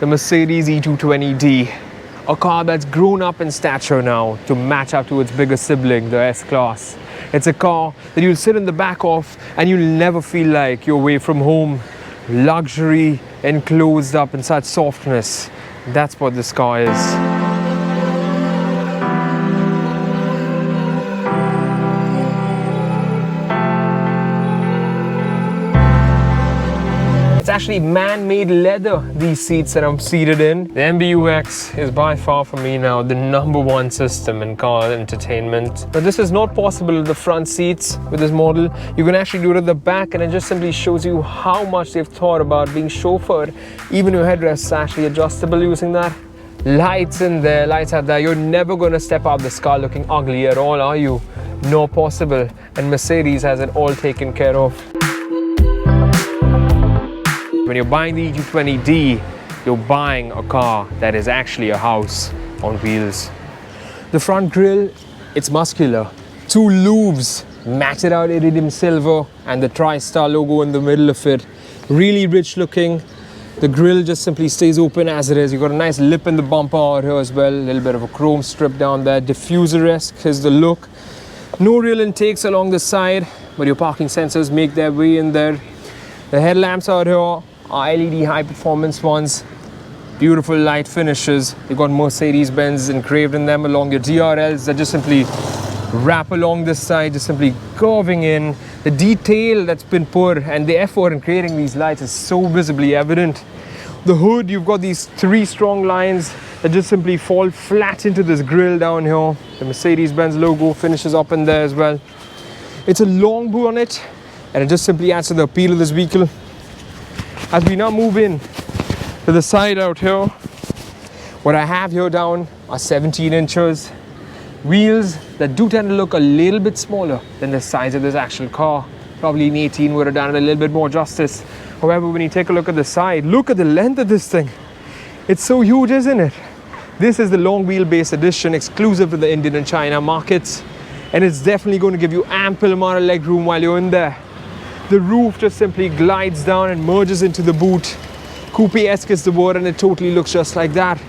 the Mercedes E220d, a car that's grown up in stature now to match up to its bigger sibling, the S-Class. It's a car that you'll sit in the back of and you'll never feel like you're away from home. Luxury enclosed up in such softness. That's what this car is. It's actually man-made leather, these seats that I'm seated in. The MBUX is by far for me now the #1 system in car entertainment. But this is not possible with the front seats with this model. You can actually do it at the back, and it just simply shows you how much they've thought about being chauffeured. Even your headrest is actually adjustable using that. Lights in there, lights out there. You're never going to step out this car looking ugly at all, are you? No possible. And Mercedes has it all taken care of. When you're buying the E220d, you're buying a car that is actually a house on wheels. The front grille, it's muscular. 2 loops, matted out iridium silver, and the TriStar logo in the middle of it. Really rich looking. The grille just simply stays open as it is. You've got a nice lip in the bumper out here as well. A little bit of a chrome strip down there. Diffuser-esque is the look. No real intakes along the side, but your parking sensors make their way in there. The headlamps out here are LED high performance ones. Beautiful light finishes. You've got Mercedes-Benz engraved in them along your DRLs that just simply wrap along this side, just simply curving in. The detail that's been put and the effort in creating these lights is so visibly evident. The hood, you've got these 3 strong lines that just simply fall flat into this grille down here. The Mercedes-Benz logo finishes up in there as well. It's a long bonnet, and it just simply adds to the appeal of this vehicle. As we now move in to the side out here, what I have here down are 17 inches. Wheels that do tend to look a little bit smaller than the size of this actual car. Probably an 18 would have done it a little bit more justice. However, when you take a look at the side, look at the length of this thing. It's so huge, isn't it? This is the long wheelbase edition, exclusive to the Indian and China markets. And it's definitely going to give you ample amount of leg room while you're in there. The roof just simply glides down and merges into the boot. Coupe-esque is the word, and it totally looks just like that.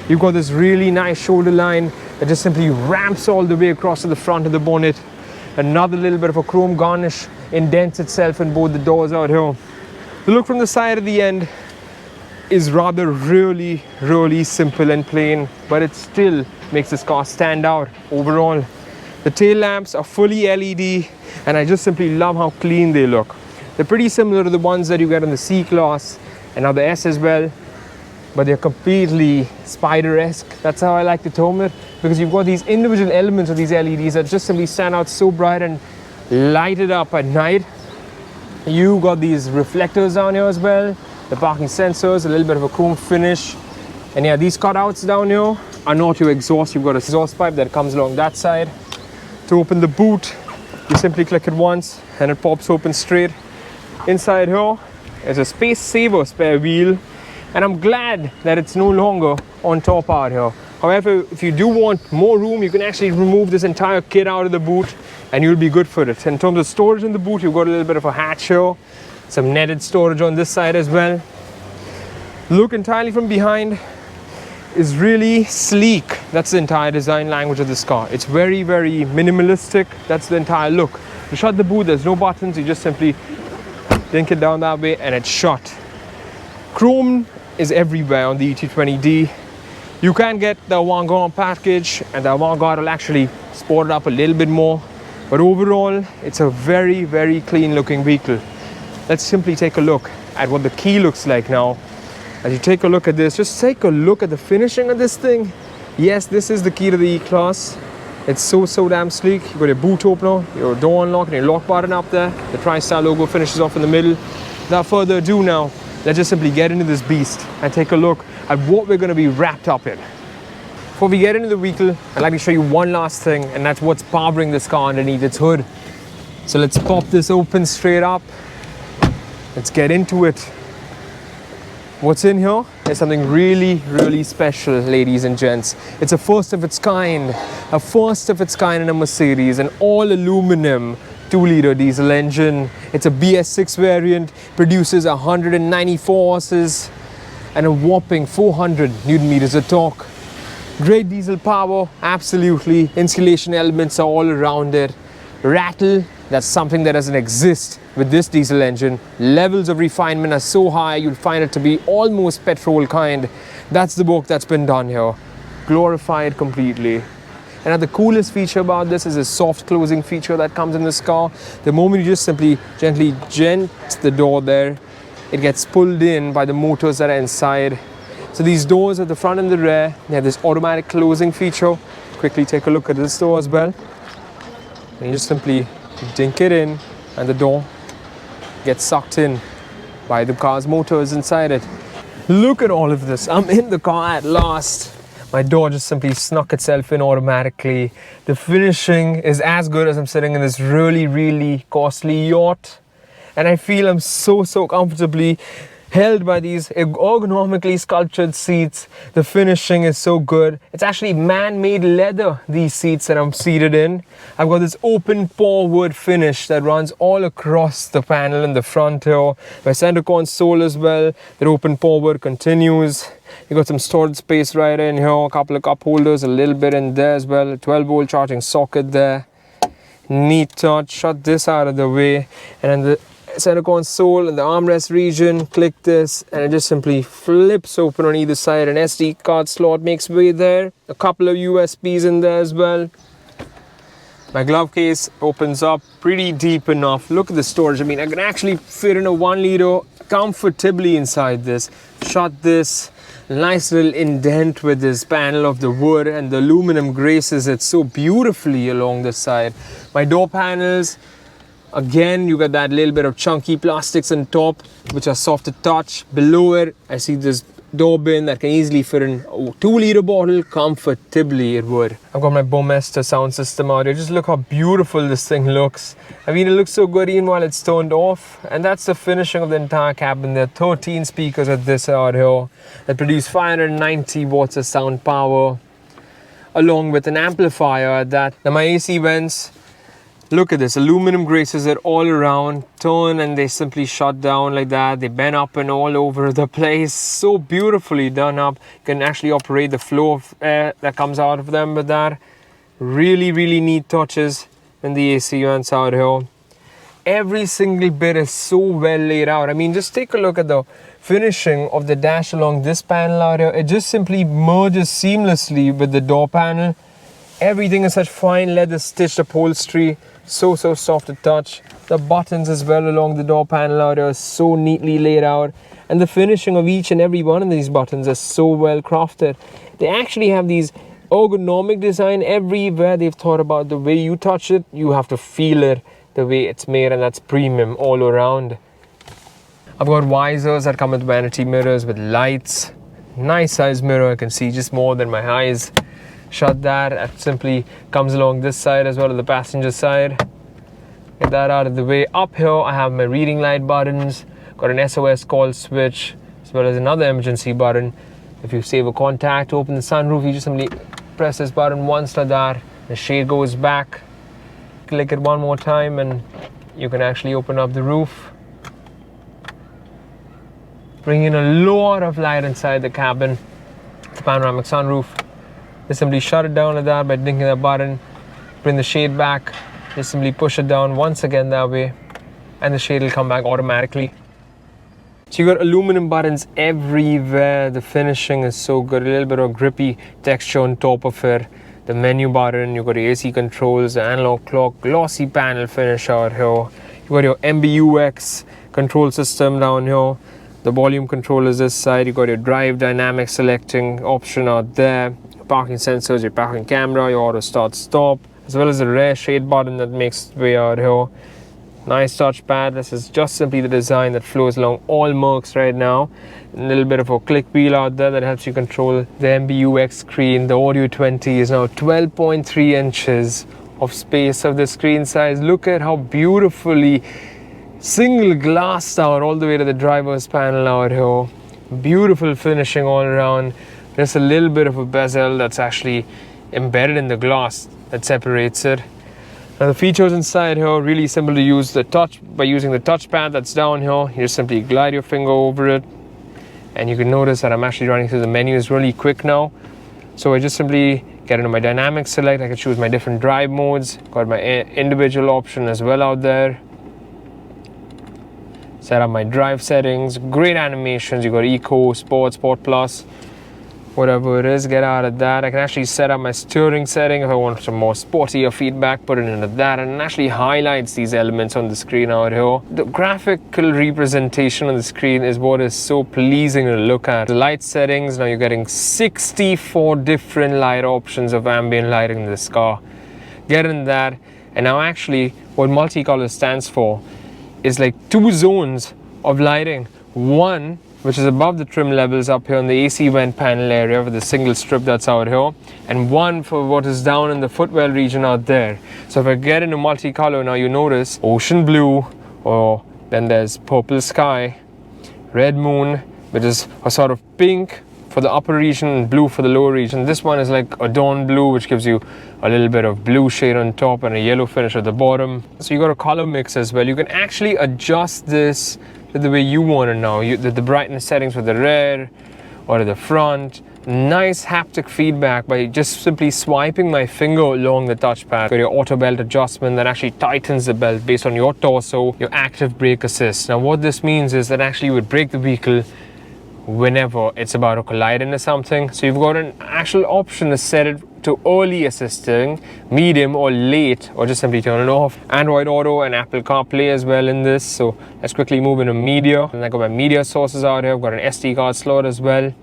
You've got this really nice shoulder line that just simply ramps all the way across to the front of the bonnet. Another little bit of a chrome garnish indents itself in both the doors out here. The look from the side at the end is rather really simple and plain, but it still makes this car stand out overall. The tail lamps are fully LED, and I just simply love how clean they look. They're pretty similar to the ones that you get in the C-Class and now the S as well, but they're completely spider-esque. That's how I like to term it, because you've got these individual elements of these LEDs that just simply stand out so bright and light it up at night. You got these reflectors down here as well, the parking sensors, a little bit of a chrome finish, and yeah, these cutouts down here are not your exhaust. You've got an exhaust pipe that comes along that side. To open the boot, you simply click it once and it pops open straight. Inside here is a space saver spare wheel, and I'm glad that it's no longer on top out here. However, if you do want more room, you can actually remove this entire kit out of the boot and you'll be good for it. In terms of storage in the boot, you've got a little bit of a hatch here, some netted storage on this side as well. Look entirely from behind is really sleek. That's the entire design language of this car. It's very minimalistic. That's the entire look. To shut the boot, there's no buttons. You just simply dink it down that way and it's shut. Chrome is everywhere on the E220d. You can get the Avant-Garde package, and the Avant-Garde will actually sport it up a little bit more, but overall it's a very clean looking vehicle. Let's simply take a look at what the key looks like now. As you take a look at this, just take a look at the finishing of this thing. Yes, this is the key to the E-Class. It's so damn sleek. You've got your boot opener, your door unlock, and your lock button up there. The TriStar logo finishes off in the middle. Without further ado now, let's just simply get into this beast and take a look at what we're going to be wrapped up in. Before we get into the vehicle, I'd like to show you one last thing, and that's what's powering this car underneath its hood. So let's pop this open straight up. Let's get into it. What's in here is something really special, ladies and gents. It's a first of its kind in a Mercedes, an all aluminum 2-liter diesel engine. It's a BS6 variant, produces 194 horses. and a whopping 400 Newton meters of torque. Great diesel power, absolutely. Insulation elements are all around it. Rattle, that's something that doesn't exist with this diesel engine. Levels of refinement are so high, you'll find it to be almost petrol kind. That's the work that's been done here. Glorified completely. And the coolest feature about this is a soft closing feature that comes in this car. The moment you just simply gently gent the door there, it gets pulled in by the motors that are inside. So these doors at the front and the rear, they have this automatic closing feature. Quickly take a look at this door as well. And you just simply dink it in and the door gets sucked in by the car's motors inside it. Look at all of this. I'm in the car at last. My door just simply snuck itself in automatically. The finishing is as good as I'm sitting in this really, really costly yacht. And I feel I'm so comfortably held by these ergonomically sculptured seats. The finishing is so good. It's actually man-made leather, these seats that I'm seated in. I've got this open pore wood finish that runs all across the panel in the front here. My center console as well, that open pore wood continues. You got some storage space right in here, a couple of cup holders, a little bit in there as well, a 12-volt charging socket there. Neat touch. Shut this out of the way, and then the center console and the armrest region, click this and it just simply flips open on either side. An SD card slot makes way there, a couple of USBs in there as well. My glove case opens up pretty deep enough. Look at the storage. I mean, I can actually fit in a 1 liter comfortably inside this. Shut this. Nice little indent with this panel of the wood, and the aluminum graces it so beautifully along the side. My door panels, again, you got that little bit of chunky plastics on top, which are soft to touch. Below it, I see this door bin that can easily fit in a 2 liter bottle comfortably. It would. I've got my Bomester sound system out here. Just look how beautiful this thing looks. I mean, it looks so good even while it's turned off. And that's the finishing of the entire cabin. There are 13 speakers at this out here that produce 590 watts of sound power, along with an amplifier at that. Now my AC vents, look at this, aluminum graces it all around, turn and they simply shut down like that. They bend up and all over the place, so beautifully done up. You can actually operate the flow of air that comes out of them with that. Really, really neat touches in the AC vents out here. Every single bit is so well laid out. I mean, just take a look at the finishing of the dash along this panel out here. It just simply merges seamlessly with the door panel. Everything is such fine leather stitched upholstery. So soft to touch. The buttons as well along the door panel out here are so neatly laid out, and the finishing of each and every one of these buttons is so well crafted. They actually have these ergonomic design everywhere. They've thought about the way you touch it, you have to feel it the way it's made, and that's premium all around. I've got visors that come with vanity mirrors with lights. Nice size mirror, I can see just more than my eyes. Shut that. It simply comes along this side as well as the passenger side. Get that out of the way. Up here I have my reading light buttons, got an SOS call switch as well as another emergency button. If you save a contact, open the sunroof, you just simply press this button once like that, the shade goes back. Click it one more time and you can actually open up the roof. Bring in a lot of light inside the cabin. The panoramic sunroof. Just simply shut it down like that by dinking that button. Bring the shade back. Just simply push it down once again that way, and the shade will come back automatically. So you got aluminum buttons everywhere. The finishing is so good. A little bit of grippy texture on top of it. The menu button. You got your AC controls, the analog clock, glossy panel finish out here. You got your MBUX control system down here. The volume control is this side. You got your drive dynamic selecting option out there. Parking sensors, your parking camera, your auto start stop, as well as the rear shade button that makes its way out here. Nice touchpad. This is just simply the design that flows along all MBUX right now. A little bit of a click wheel out there that helps you control the MBUX screen. The Audio 20 is now 12.3 inches of space of the screen size. Look at how beautifully single glassed out all the way to the driver's panel out here. Beautiful finishing all around. There's a little bit of a bezel that's actually embedded in the glass that separates it. Now the features inside here are really simple to use. The touch, by using the touchpad that's down here, you just simply glide your finger over it. And you can notice that I'm actually running through the menus really quick now. So I just simply get into my dynamic select. I can choose my different drive modes. Got my individual option as well out there. Set up my drive settings. Great animations. You got Eco, Sport, Sport Plus, whatever it is, get out of that. I can actually set up my steering setting if I want some more sportier feedback, put it into that, and it actually highlights these elements on the screen out here. The graphical representation on the screen is what is so pleasing to look at. The light settings, now you're getting 64 different light options of ambient lighting in this car. Get in that, and now actually what multicolor stands for is like 2 zones of lighting. One which is above the trim levels up here in the AC vent panel area with the single strip that's out here, and one for what is down in the footwell region out there. So if I get into multicolor now, you notice ocean blue, or then there's purple sky, red moon, which is a sort of pink for the upper region and blue for the lower region. This one is like a dawn blue, which gives you a little bit of blue shade on top and a yellow finish at the bottom. So you got a color mix as well. You can actually adjust this the way you want it now. The brightness settings for the rear or to the front. Nice haptic feedback by just simply swiping my finger along the touchpad. Got your auto belt adjustment that actually tightens the belt based on your torso, your active brake assist. Now what this means is that actually you would brake the vehicle whenever it's about to collide into something. So you've got an actual option to set it to early assisting, medium, or late, or just simply turn it off. Android Auto and Apple CarPlay as well in this. So let's quickly move into media. And I got my media sources out here. I've got an SD card slot as well.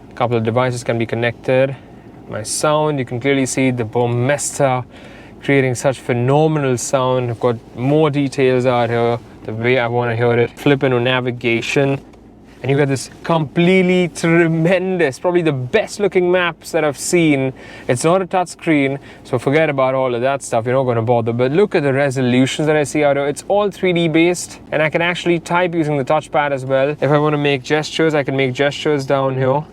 A couple of devices can be connected. My sound, you can clearly see the Burmester creating such phenomenal sound. I've got more details out here the way I want to hear it. Flip into navigation, and you got this completely tremendous, probably the best looking maps that I've seen. It's not a touch screen, so forget about all of that stuff, you're not going to bother. But look at the resolutions that I see out here. It's all 3D based, and I can actually type using the touchpad as well. If I want to make gestures, I can make gestures down here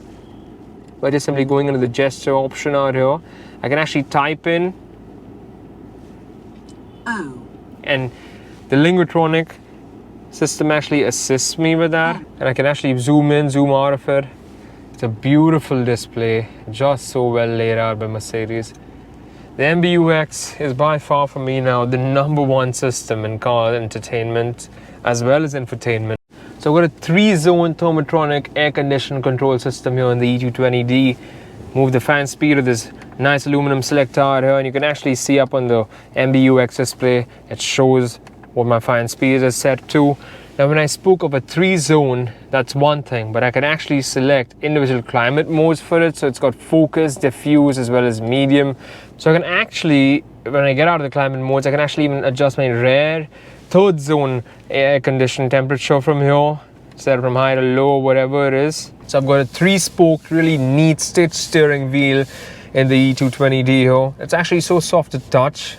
by just simply going into the gesture option out here. I can actually type in O, and the Linguatronic system actually assists me with that, and I can actually zoom in, zoom out of it. It's a beautiful display, just so well laid out by Mercedes. The MBUX is by far for me now the #1 system in car entertainment as well as infotainment. So I've got a 3-zone thermotronic air condition control system here in the E220d. Move the fan speed with this nice aluminum selector out here, and you can actually see up on the MBUX display, it shows what my fan speed is set to. Now when I spoke of a 3-zone, that's one thing, but I can actually select individual climate modes for it. So it's got focus, diffuse, as well as medium. So I can actually, when I get out of the climate modes, I can actually even adjust my rear 3rd zone air condition temperature from here, set it from high to low, whatever it is. So I've got a 3-spoked, really neat stitched steering wheel in the E220d here. It's actually so soft to touch.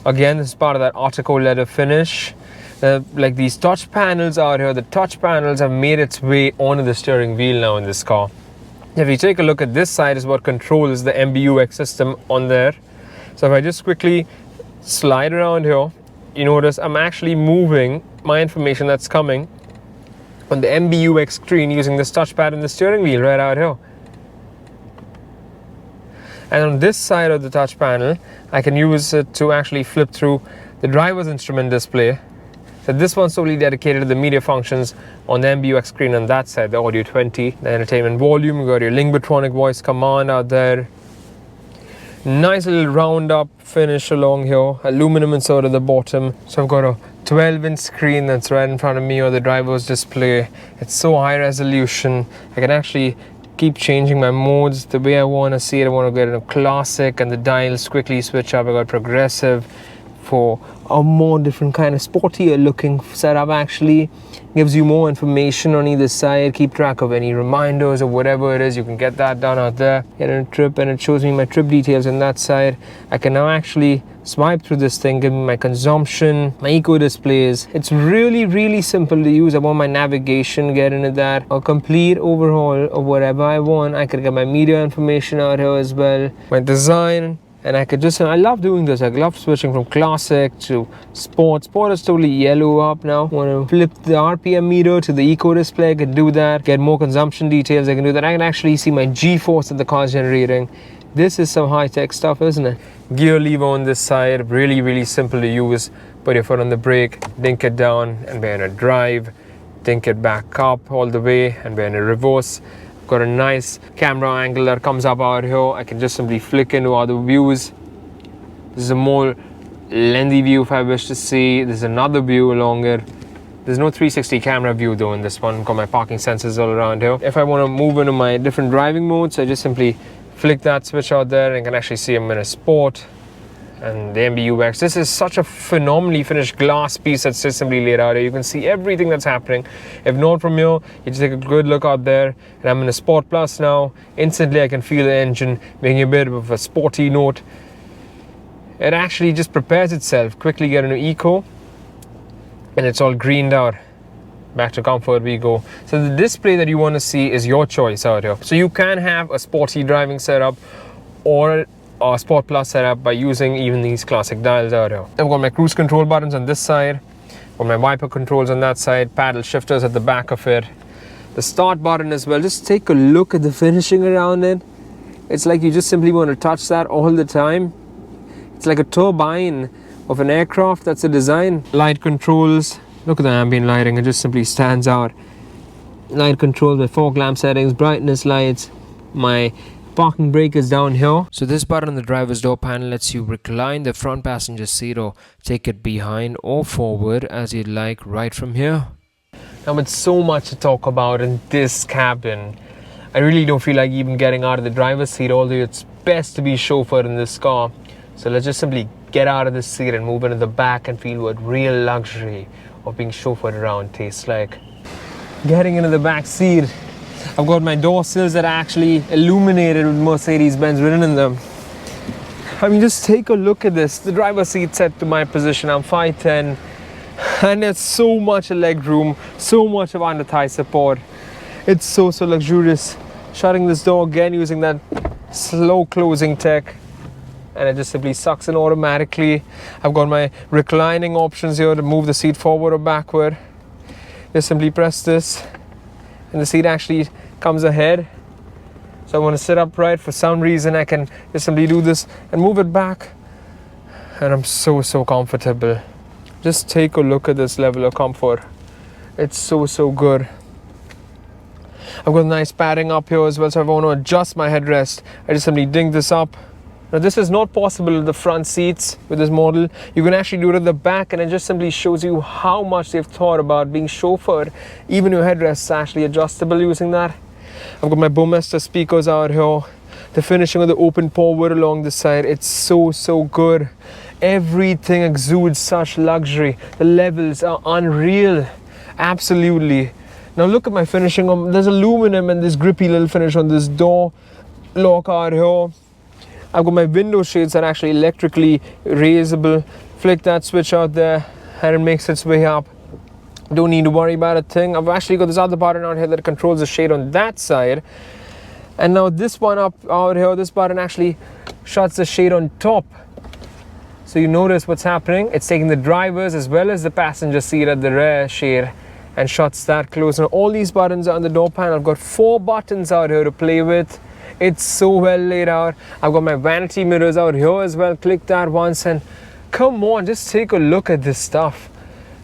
Again, this is part of that Artico leather finish. Like these touch panels out here, the touch panels have made its way onto the steering wheel now in this car. If you take a look at this side, is what controls the MBUX system on there. So if I just quickly slide around here, you notice I'm actually moving my information that's coming on the MBUX screen using this touchpad and the steering wheel right out here. And on this side of the touch panel, I can use it to actually flip through the driver's instrument display. So this one's solely dedicated to the media functions on the MBUX screen on that side, the Audio 20, the entertainment volume. You got your Linguatronic voice command out there. Nice little round up finish along here, aluminum insert at the bottom. So I've got a 12-inch screen that's right in front of me, or the driver's display. It's so high resolution. I can actually keep changing my modes the way I want to see it. I want to get into classic, and the dials quickly switch up. I got progressive for a more different kind of sportier looking setup. Actually gives you more information on either side. Keep track of any reminders or whatever it is. You can get that done out there. Get in a trip, and it shows me my trip details on that side. I can now actually swipe through this thing, give me my consumption, my eco displays. It's really simple to use. I want my navigation, get into that, a complete overhaul of whatever I want. I could get my media information out here as well, my design And I love doing this. I love switching from classic to sport. Sport is totally yellow up now. Want to flip the RPM meter to the eco display, I can do that. Get more consumption details, I can do that. I can actually see my G-force that the car's generating. This is some high-tech stuff, isn't it? Gear lever on this side, really simple to use. Put your foot on the brake, dink it down, and we're in a drive. Dink it back up all the way, and we're in a reverse. Got a nice camera angle that comes up out here. I can just simply flick into other views. This is a more lengthy view if I wish to see. There's another view longer. There's no 360 camera view though in this one. Got my parking sensors all around here. If I want to move into my different driving modes, I just simply flick that switch out there and can actually see I'm in a sport. And the MBUX. This is such a phenomenally finished glass piece that's just simply laid out here. You can see everything that's happening. If not from here, you just take a good look out there. And I'm in a Sport Plus now. Instantly I can feel the engine making a bit of a sporty note. It actually just prepares itself. Quickly get into Eco. And it's all greened out. Back to comfort we go. So the display that you want to see is your choice out here. So you can have a sporty driving setup or a Sport Plus setup by using even these classic dials out here. I've got my cruise control buttons on this side, got my wiper controls on that side, paddle shifters at the back of it, the start button as well. Just take a look at the finishing around it. It's like you just simply want to touch that all the time. It's like a turbine of an aircraft. That's the design. Light controls, look at the ambient lighting, it just simply stands out. Light controls with fog lamp settings, brightness lights, my parking brake is down here. So this button on the driver's door panel lets you recline the front passenger seat or take it behind or forward as you'd like right from here. Now with so much to talk about in this cabin, I really don't feel like even getting out of the driver's seat, although it's best to be chauffeured in this car. So let's just simply get out of the seat and move into the back and feel what real luxury of being chauffeured around tastes like. Getting into the back seat, I've got my door sills that are actually illuminated with Mercedes-Benz written in them. I mean, just take a look at this. The driver's seat set to my position. I'm 5'10", and there's so much leg room, so much of under thigh support. It's so luxurious. Shutting this door again using that slow closing tech, and it just simply sucks in automatically. I've got my reclining options here to move the seat forward or backward. Just simply press this, and the seat actually comes ahead. So I want to sit upright. For some reason I can just simply do this and move it back, and I'm so comfortable. Just take a look at this level of comfort. It's so good. I've got nice padding up here as well, so if I want to adjust my headrest, I just simply ding this up. Now this is not possible with the front seats with this model. You can actually do it at the back, and it just simply shows you how much they've thought about being chauffeured. Even your headrest is actually adjustable using that. I've got my Burmester speakers out here. The finishing of the open port wood along the side, it's so good. Everything exudes such luxury. The levels are unreal, absolutely. Now look at my finishing. There's aluminum and this grippy little finish on this door lock out here. I've got my window shades that are actually electrically raisable. Flick that switch out there and it makes its way up. Don't need to worry about a thing. I've actually got this other button out here that controls the shade on that side. And now this one up out here, this button actually shuts the shade on top. So you notice what's happening. It's taking the driver's as well as the passenger seat at the rear shade and shuts that closed. Now all these buttons are on the door panel. I've got 4 buttons out here to play with. It's so well laid out. I've got my vanity mirrors out here as well. Click that once and come on, just take a look at this stuff.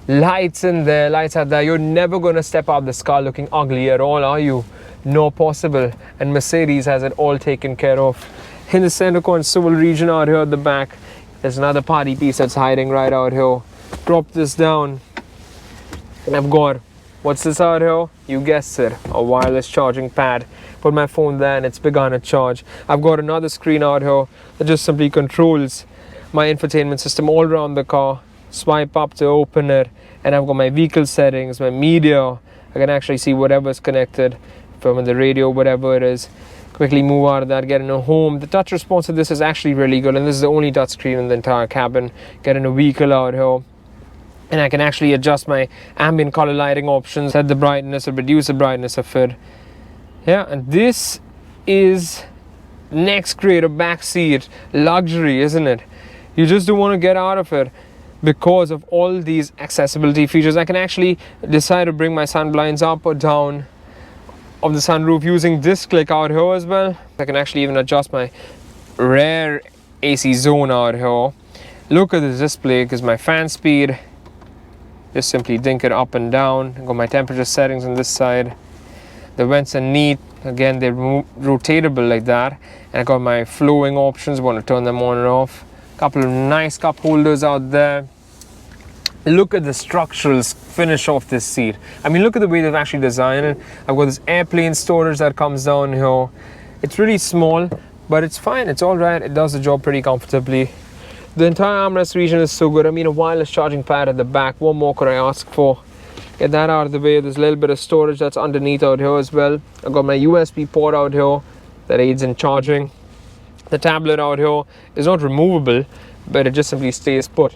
Lights in there, lights out there. You're never going to step out this car looking ugly at all, are you? No possible. And Mercedes has it all taken care of. In the center console region out here at the back, there's another party piece that's hiding right out here. Drop this down and I've got, what's this out here? You guessed it, a wireless charging pad. Put my phone there and it's begun to charge. I've got another screen out here that just simply controls my infotainment system all around the car. Swipe up to open it, and I've got my vehicle settings, my media. I can actually see whatever's connected from the radio, whatever it is. Quickly move out of that, get into home. The touch response of this is actually really good, and this is the only touch screen in the entire cabin. Get in a vehicle out here, and I can actually adjust my ambient color lighting options, set the brightness or reduce the brightness of it. Yeah, and this is Next creator back seat, luxury, isn't it? You just don't want to get out of it because of all these accessibility features. I can actually decide to bring my sun blinds up or down of the sunroof using this click out here as well. I can actually even adjust my rear AC zone out here. Look at this display, because my fan speed, just simply dink it up and down. I got my temperature settings on this side. The vents are neat. Again, they're rotatable like that. And I got my flowing options. Want to turn them on and off. Couple of nice cup holders out there. Look at the structural finish of this seat. I mean, look at the way they've actually designed it. I've got this airplane storage that comes down here. It's really small, but it's fine. It's all right. It does the job pretty comfortably. The entire armrest region is so good. I mean, a wireless charging pad at the back. What more could I ask for? Get that out of the way. There's a little bit of storage that's underneath out here as well. I've got my USB port out here that aids in charging. The tablet out here is not removable, but it just simply stays put.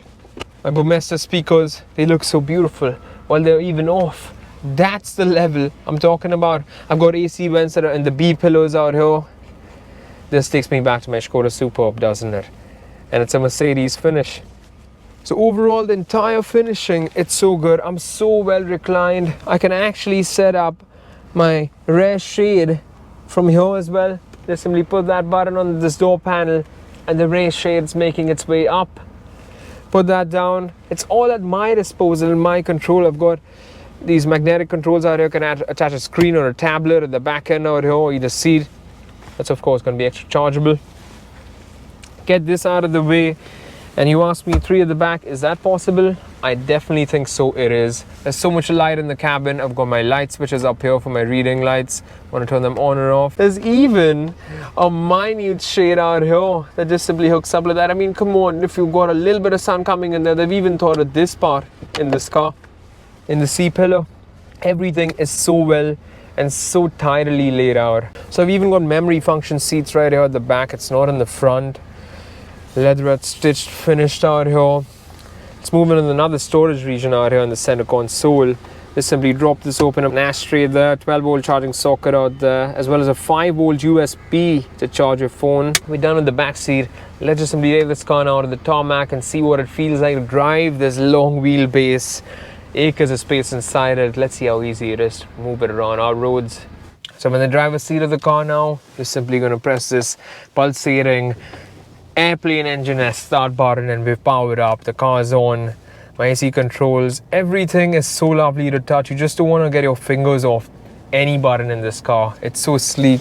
My Burmester speakers, they look so beautiful while they're even off. That's the level I'm talking about. I've got AC vents that are in the B pillows out here. This takes me back to my Skoda Superb, doesn't it? And it's a Mercedes finish. So overall, the entire finishing, it's so good. I'm so well reclined. I can actually set up my rear shade from here as well. Just simply put that button on this door panel and the rear shade's making its way up. Put that down. It's all at my disposal, in my control. I've got these magnetic controls out here. I can attach a screen or a tablet at the back end out here, or either seat. That's of course going to be extra chargeable. Get this out of the way. And you asked me 3 at the back, is that possible? I definitely think so, it is. There's so much light in the cabin. I've got my light switches up here for my reading lights. Want to turn them on or off. There's even a minute shade out here that just simply hooks up like that. I mean, come on, if you've got a little bit of sun coming in there, they've even thought of this part in this car, in the C-pillar. Everything is so well and so tidily laid out. So I've even got memory function seats right here at the back. It's not in the front. Leatherette stitched, finished out here. Let's move in another storage region out here in the center console. Just simply drop this open, an ashtray there, 12-volt charging socket out there, as well as a 5-volt USB to charge your phone. We're done with the back seat. Let's just simply take this car out of the tarmac and see what it feels like to drive this long wheelbase. Acres of space inside it. Let's see how easy it is to move it around our roads. So I'm in the driver's seat of the car now. Just simply going to press this pulsating airplane engine start button and we've powered up. The car's on. My AC controls, everything is so lovely to touch. You just don't want to get your fingers off any button in this car. It's so sleek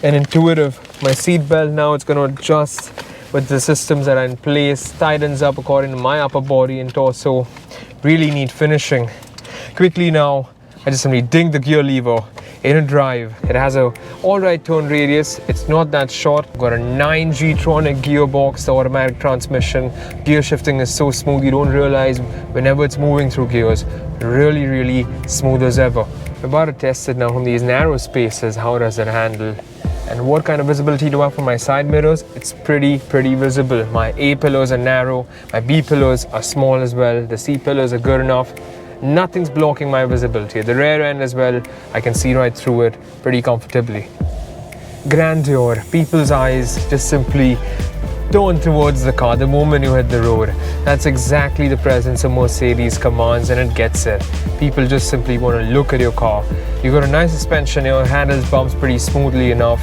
and intuitive. My seat belt now, it's going to adjust with the systems that are in place. Tightens up according to my upper body and torso. Really neat finishing. Quickly now, I just simply ding the gear lever in a drive. It has a alright turn radius. It's not that short. Got a 9G-tronic gearbox, the automatic transmission. Gear shifting is so smooth you don't realize whenever it's moving through gears. Really, really smooth as ever. We're about to test it now from these narrow spaces. How does it handle? And what kind of visibility do I have for my side mirrors? It's pretty visible. My A pillars are narrow. My B pillars are small as well. The C pillars are good enough. Nothing's blocking my visibility. At the rear end as well, I can see right through it pretty comfortably. Grandeur, people's eyes just simply turn towards the car the moment you hit the road. That's exactly the presence of Mercedes commands, and it gets it. People just simply want to look at your car. You got a nice suspension here, handles bumps pretty smoothly enough.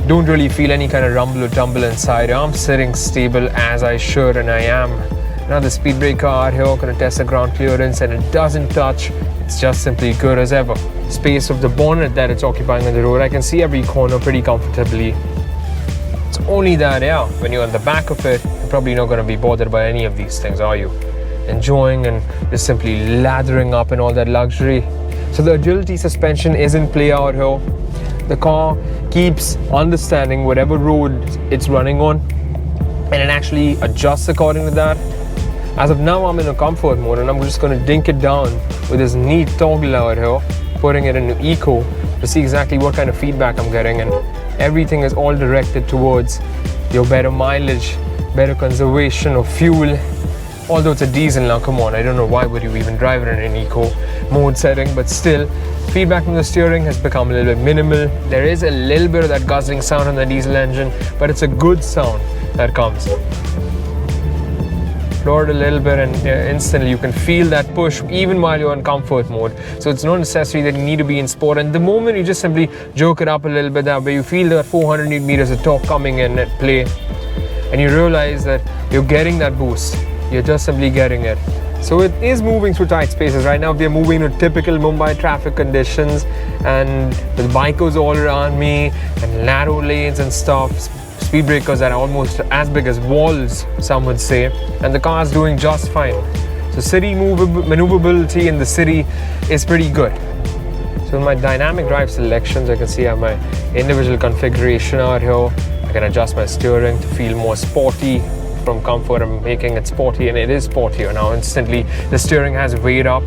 Don't really feel any kind of rumble or tumble inside. I'm sitting stable as I should, and I am. Now the speed breaker out here, gonna test the ground clearance, and it doesn't touch. It's just simply good as ever. Space of the bonnet that it's occupying on the road, I can see every corner pretty comfortably. It's only that, yeah, when you're on the back of it, you're probably not gonna be bothered by any of these things, are you? Enjoying and just simply lathering up in all that luxury. So the agility suspension is in play out here. The car keeps understanding whatever road it's running on, and it actually adjusts according to that. As of now, I'm in a comfort mode, and I'm just going to dink it down with this neat toggle out here, putting it into eco to see exactly what kind of feedback I'm getting, and everything is all directed towards your better mileage, better conservation of fuel, Although it's a diesel now, come on, I don't know why would you even drive it in an eco mode setting, but still, feedback from the steering has become a little bit minimal. There is a little bit of that guzzling sound on the diesel engine, but it's a good sound that comes. Lower it a little bit and instantly you can feel that push even while you're in comfort mode. So it's not necessary that you need to be in sport, and the moment you just simply jerk it up a little bit that way, you feel that 400 Newton meters of torque coming in at play, and you realize that you're getting that boost. You're just simply getting it. So it is moving through tight spaces. Right now we are moving to typical Mumbai traffic conditions, and with bikers all around me and narrow lanes and stuff, speed breakers that are almost as big as walls, some would say, and the car is doing just fine. So city maneuverability in the city is pretty good. So in my dynamic drive selections, I can see I have my individual configuration out here. I can adjust my steering to feel more sporty. From comfort, I'm making it sporty, and it is sportier now. Instantly the steering has weight up.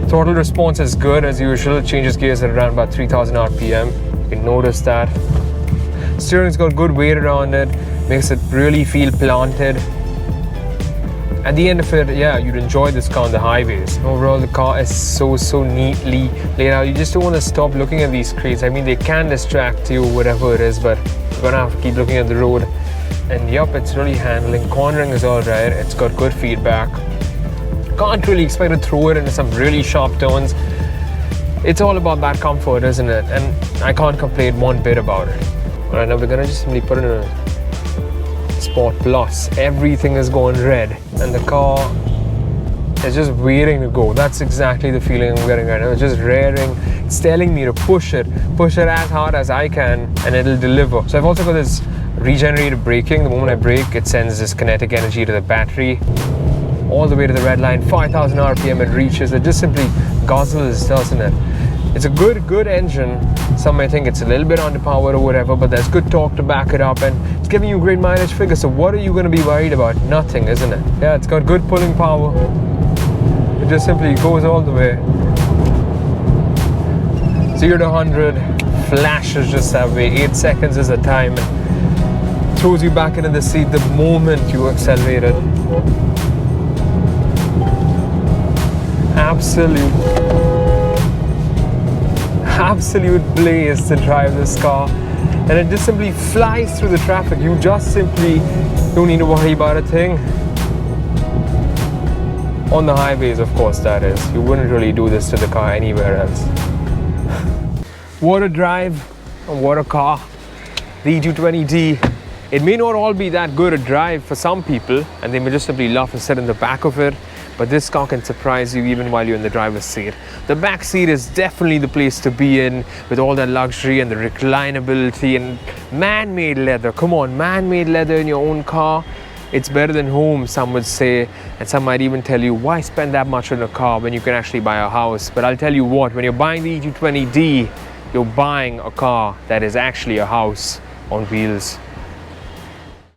Throttle response is good as usual. It changes gears at around about 3000 rpm. You can notice that. Steering's got good weight around it, makes it really feel planted. At the end of it, yeah, you'd enjoy this car on the highways. Overall, the car is so neatly laid out. You just don't want to stop looking at these screens. I mean, they can distract you, whatever it is, but you're gonna have to keep looking at the road. And yup, it's really handling. Cornering is alright. It's got good feedback. Can't really expect to throw it into some really sharp turns. It's all about that comfort, isn't it? And I can't complain one bit about it. Alright, now we're gonna just simply put it in a Sport Plus. Everything is going red, and the car is just waiting to go. That's exactly the feeling I'm getting right now. It's just rearing. It's telling me to push it as hard as I can, and it'll deliver. So I've also got this regenerative braking. The moment I brake, it sends this kinetic energy to the battery all the way to the red line. 5000 rpm it reaches. It just simply guzzles, doesn't it? It's a good engine. Some may think it's a little bit underpowered or whatever, but there's good torque to back it up, and it's giving you great mileage figures. So what are you going to be worried about? Nothing, isn't it? Yeah, it's got good pulling power. It just simply goes all the way. 0 to 100 flashes just that way. 8 seconds is the time. Throws you back into the seat the moment you accelerate it. Absolute blaze to drive this car, and it just simply flies through the traffic. You just simply don't need to worry about a thing. On the highways, of course, that is. You wouldn't really do this to the car anywhere else. What a drive, and what a car. The E220d. It may not all be that good a drive for some people, and they may just simply love to sit in the back of it, but this car can surprise you even while you're in the driver's seat. The back seat is definitely the place to be in, with all that luxury and the reclinability and man-made leather. Come on, man-made leather in your own car. It's better than home, some would say, and some might even tell you, why spend that much on a car when you can actually buy a house? But I'll tell you what, when you're buying the E220d, you're buying a car that is actually a house on wheels.